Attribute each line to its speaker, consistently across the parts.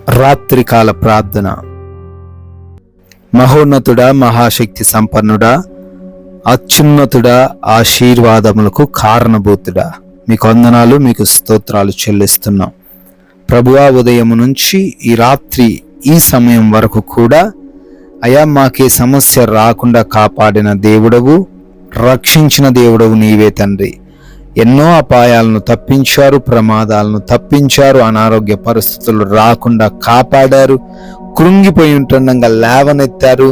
Speaker 1: రాత్రికాల ప్రార్థన. మహోన్నతుడా, మహాశక్తి సంపన్నుడా, అత్యున్నతుడా, ఆశీర్వాదములకు కారణభూతుడా, మీకు వందనాలు, మీకు స్తోత్రాలు చెల్లిస్తున్నాం ప్రభువా. ఉదయం నుంచి ఈ రాత్రి ఈ సమయం వరకు కూడా అయా మాకే సమస్య రాకుండా కాపాడిన దేవుడవు, రక్షించిన దేవుడవు నీవే తండ్రి. ఎన్నో అపాయాలను తప్పించారు, ప్రమాదాలను తప్పించారు, అనారోగ్య పరిస్థితులు రాకుండా కాపాడారు, కృంగిపోయి ఉంటుండగా లేవనెత్తారు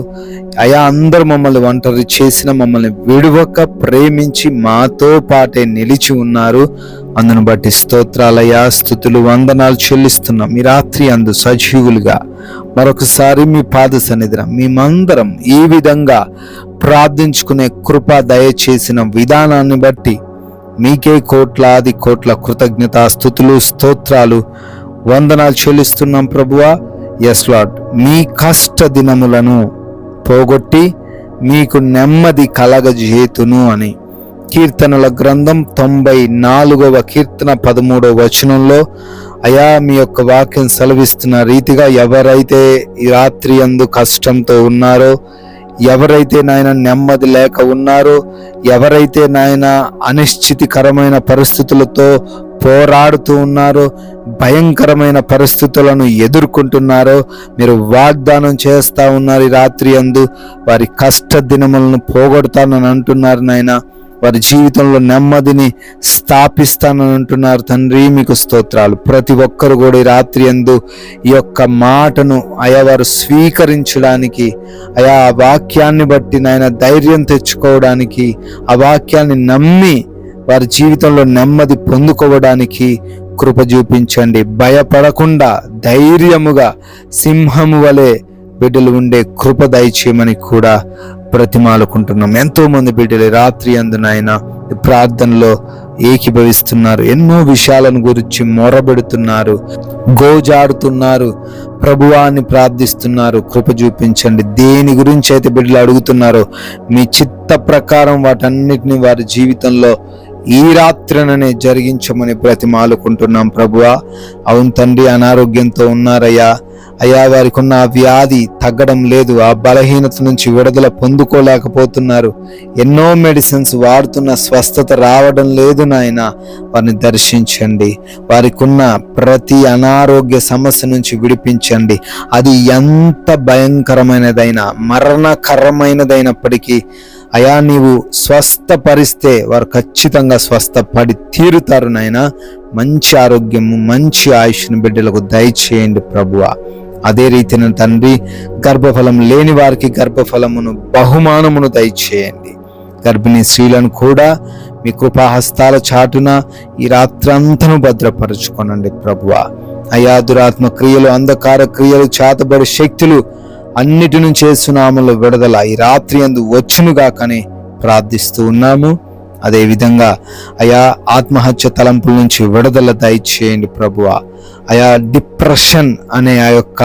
Speaker 1: అయా. అందరూ మమ్మల్ని ఒంటరి చేసిన మమ్మల్ని విడువక ప్రేమించి మాతో పాటే నిలిచి ఉన్నారు. అందును బట్టి స్తోత్రాలయ్యా, స్తుతులు, వందనాలు చెల్లిస్తున్నాం. ఈ రాత్రి అందు సజీవులుగా మరొకసారి మీ పాద సన్నిధిన మేమందరం ఈ విధంగా ప్రార్థించుకునే కృప దయచేసిన విధానాన్ని బట్టి మీకే కోట్లాది కోట్ల కృతజ్ఞతా స్తుతులు, స్తోత్రాలు, వందనాలు చెల్లిస్తున్నాం ప్రభువా. ఎస్ లార్డ్, మీ కష్ట దినములను పోగొట్టి మీకు నెమ్మది కలగజేతును అని కీర్తనల గ్రంథం 94వ కీర్తన 13వ వచనంలో అయా మీ యొక్క వాక్యం సెలవిస్తున్న రీతిగా ఎవరైతే ఈ రాత్రి యందు కష్టంతో ఉన్నారో, ఎవరైతే నాయన నెమ్మది లేక ఉన్నారో, ఎవరైతే నాయన అనిశ్చితికరమైన పరిస్థితులతో పోరాడుతూ ఉన్నారో, భయంకరమైన పరిస్థితులను ఎదుర్కొంటున్నారో, మీరు వాగ్దానం చేస్తా ఉన్నారు ఈ రాత్రి యందు వారి కష్ట దినములను పోగొడతానని అంటున్నారు నాయన. వారి జీవితంలో నెమ్మదిని స్థాపిస్తానని అంటున్నారు తండ్రి. మీకు స్తోత్రాలు. ప్రతి ఒక్కరు కూడా ఈ రాత్రి యందు ఈ యొక్క మాటను అయా వారు స్వీకరించడానికి, అయా ఆ వాక్యాన్ని బట్టి నాయన ధైర్యం తెచ్చుకోవడానికి, ఆ వాక్యాన్ని నమ్మి వారి జీవితంలో నెమ్మది పొందుకోవడానికి కృప చూపించండి. భయపడకుండా ధైర్యముగా సింహము వలె బిడ్డలు ఉండే కృప దయచేయమని కూడా బ్రతిమాలుకుంటున్నాం. ఎంతో మంది బిడ్డలు రాత్రి అందు నాయన ప్రార్థనలో ఏకీభవిస్తున్నారు, ఎన్నో విషయాలను గురించి మొరబెడుతున్నారు, గోజాడుతున్నారు, ప్రభువాన్ని ప్రార్థిస్తున్నారు. కృప చూపించండి. దేని గురించి అయితే బిడ్డలు అడుగుతున్నారో మీ చిత్త ప్రకారం వాటన్నిటిని వారి జీవితంలో ఈ రాత్రిననే జరిగించమని బ్రతిమాలుకుంటున్నాం ప్రభువా. అవును తండ్రి, అనారోగ్యంతో ఉన్నారయ్యా. అయ్యా వారికి ఉన్న వ్యాధి తగ్గడం లేదు, ఆ బలహీనత నుంచి విడుదల పొందుకోలేకపోతున్నారు. ఎన్నో మెడిసిన్స్ వాడుతున్న స్వస్థత రావడం లేదు నాయన. వారిని దర్శించండి. వారికి ఉన్న ప్రతి అనారోగ్య సమస్య నుంచి విడిపించండి. అది ఎంత భయంకరమైనదైనా మరణకరమైనదైనప్పటికీ అయా నీవు స్వస్థపరిస్తే వారు ఖచ్చితంగా స్వస్థపడి తీరుతారు నాయన. మంచి ఆరోగ్యము, మంచి ఆయుష్ను బిడ్డలకు దయచేయండి ప్రభువా. అదే రీతిన తండ్రి, గర్భఫలం లేని వారికి గర్భఫలమును, బహుమానమును దయచేయండి. గర్భిణీ స్త్రీలను కూడా మీ కృపాహస్తాల చాటున ఈ రాత్రంతను భద్రపరచుకోనండి ప్రభువా. అయా దురాత్మ క్రియలు, అంధకార క్రియలు, చేతబడి శక్తులు అన్నిటి నుంచి యేసునామములో విడుదల ఈ రాత్రి యందు వచ్చునుగాకని ప్రార్థిస్తూ ఉన్నాము. అదేవిధంగా అయా ఆత్మహత్య తలంపుల నుంచి విడుదల దయచేయండి ప్రభువా. అయా డిప్రెషన్ అనే ఆ యొక్క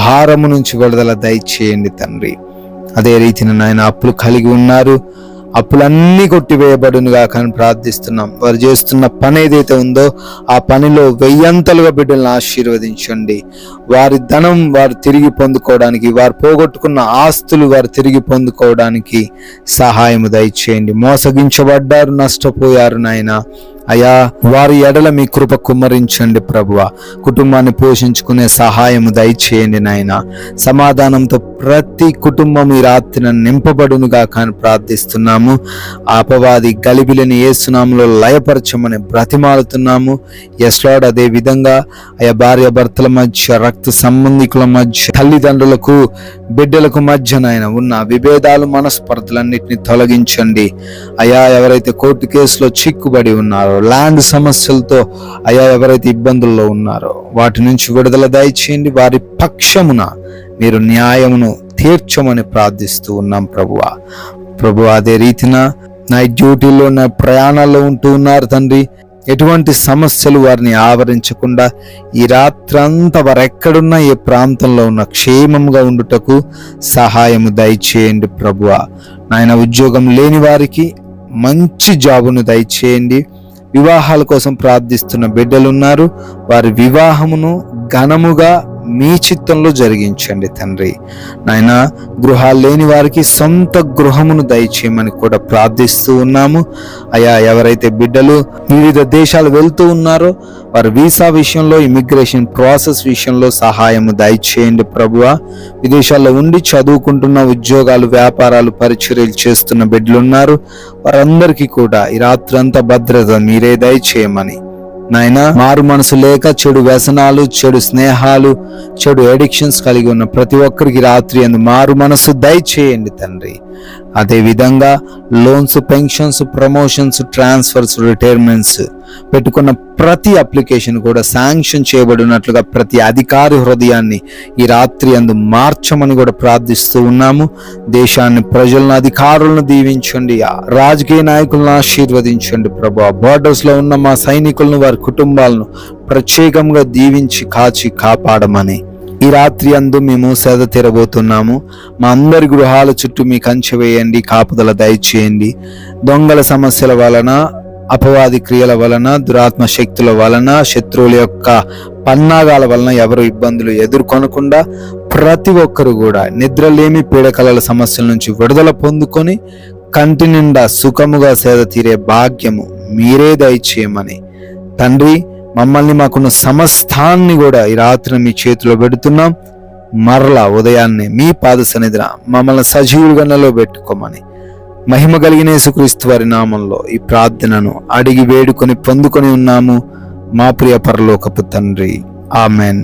Speaker 1: భారము నుంచి విడుదల దయచేయండి తండ్రి. అదే రీతిన నాయన అప్పులు కలిగి ఉన్నారు, అప్పులన్నీ కొట్టివేయబడునుగా కానీ ప్రార్థిస్తున్నాం. వారు చేస్తున్న పని ఏదైతే ఉందో ఆ పనిలో 1000 బిడ్డలను ఆశీర్వదించండి. వారి ధనం వారు తిరిగి పొందుకోవడానికి, వారు పోగొట్టుకున్న ఆస్తులు వారు తిరిగి పొందుకోవడానికి సహాయము దయచేయండి. మోసగించబడ్డారు, నష్టపోయారు నాయన. అయా వారి ఎడల మీ కృప కుమ్మరించండి ప్రభువా. కుటుంబాన్ని పోషించుకునే సహాయము దయచేయండి నాయన. సమాధానంతో ప్రతి కుటుంబం ఈ రాత్రిన నింపబడునుగా కానీ ప్రార్థిస్తున్నాము. అపవాది గలిబిలిని యేసునామములో లయపరచమని బ్రతిమాలుతున్నాము. ఎస్ లార్డ్, అదే విధంగా అయా భార్య భర్తల మధ్య, రక్త సంబంధికుల మధ్య, తల్లిదండ్రులకు బిడ్డలకు మధ్య నాయన ఉన్న విభేదాలు, మనస్పర్ధలన్నిటిని తొలగించండి. అయా ఎవరైతే కోర్టు కేసులో చిక్కుబడి ఉన్నారో, ల్యాండ్ సమస్యలతో అయా ఎవరైతే ఇబ్బందుల్లో ఉన్నారో వాటి నుంచి విడుదల దయచేయండి. వారి పక్షమున మీరు న్యాయమును తీర్చమని ప్రార్థిస్తూ ఉన్నాం ప్రభువా. ప్రభువా అదే రీతిన నైట్ డ్యూటీలో, నా ప్రయాణాల్లో ఉంటూ ఉన్నారు తండ్రి. ఎటువంటి సమస్యలు వారిని ఆవరించకుండా ఈ రాత్రంతా వారు ఎక్కడున్నా, ఏ ప్రాంతంలో ఉన్న క్షేమంగా ఉండుటకు సహాయము దయచేయండి ప్రభువా. నాయన ఉద్యోగం లేని వారికి మంచి జాబును దయచేయండి. వివాహాల కోసం ప్రార్థిస్తున్న బిడ్డలున్నారు, వారి వివాహమును ఘనముగా మీ చిత్తంలో జరిగించండి తండ్రి. నాయన, గృహాలు లేని వారికి సొంత గృహమును దయచేయమని కూడా ప్రార్థిస్తూ ఉన్నాము. అయా, ఎవరైతే బిడ్డలు వివిధ దేశాలు వెళ్తూ ఉన్నారో వారి వీసా విషయంలో, ఇమిగ్రేషన్ ప్రాసెస్ విషయంలో సహాయము దయచేయండి ప్రభువా. విదేశాల్లో ఉండి చదువుకుంటున్న, ఉద్యోగాలు, వ్యాపారాలు, పరిచర్యలు చేస్తున్న బిడ్డలు ఉన్నారు. వారందరికీ కూడా ఈ రాత్రంతా భద్రత మీరే దయచేయమని నాయన, మారు మనసు లేక చెడు వ్యసనాలు, చెడు స్నేహాలు, చెడు ఎడిక్షన్స్ కలిగి ఉన్న ప్రతి ఒక్కరికి రాత్రి అందు మారు మనసు దయచేయండి తండ్రి. అదే విధంగా loans, pensions, promotions, transfers, retirements పెట్టుకున్న ప్రతి అప్లికేషన్ కూడా శాంక్షన్ చేయబడినట్లుగా ప్రతి అధికారి హృదయాన్ని ఈ రాత్రి అందు మార్చమని కూడా ప్రార్థిస్తూ ఉన్నాము. దేశాన్ని, ప్రజలను, అధికారులను దీవించండి. రాజకీయ నాయకులను ఆశీర్వదించండి ప్రభువా. బోర్డర్స్ లో ఉన్న మా సైనికులను, వారి కుటుంబాలను ప్రత్యేకంగా దీవించి కాచి కాపాడమని ఈ రాత్రి అందు మేము సేద తీరబోతున్నాము. మా అందరి గృహాల చుట్టూ మీ కంచె వేయండి, కాపుదల దయచేయండి. దొంగల సమస్యల వలన, అపవాది క్రియల వలన, దురాత్మ శక్తుల వలన, శత్రువుల యొక్క పన్నాగాల వలన ఎవరు ఇబ్బందులు ఎదుర్కొనకుండా ప్రతి ఒక్కరు కూడా నిద్రలేమి, పీడకలల సమస్యల నుంచి విడుదల పొందుకొని కంటి నిండా సుఖముగా సేద తీరే భాగ్యము మీరే దయచేయమని తండ్రి, మమ్మల్ని, మాకున్న సమస్తాన్ని కూడా ఈ రాత్రి మీ చేతిలో పెడుతున్నాం. మరలా ఉదయాన్నే మీ పాద సన్నిధిన మమ్మల్ని సజీవులుగా పెట్టుకోమని మహిమ కలిగిన యేసుక్రీస్తు వారి నామంలో ఈ ప్రార్థనను అడిగి వేడుకొని పొందుకొని ఉన్నాము మా ప్రియ పరలోకపు తండ్రి. ఆమెన్.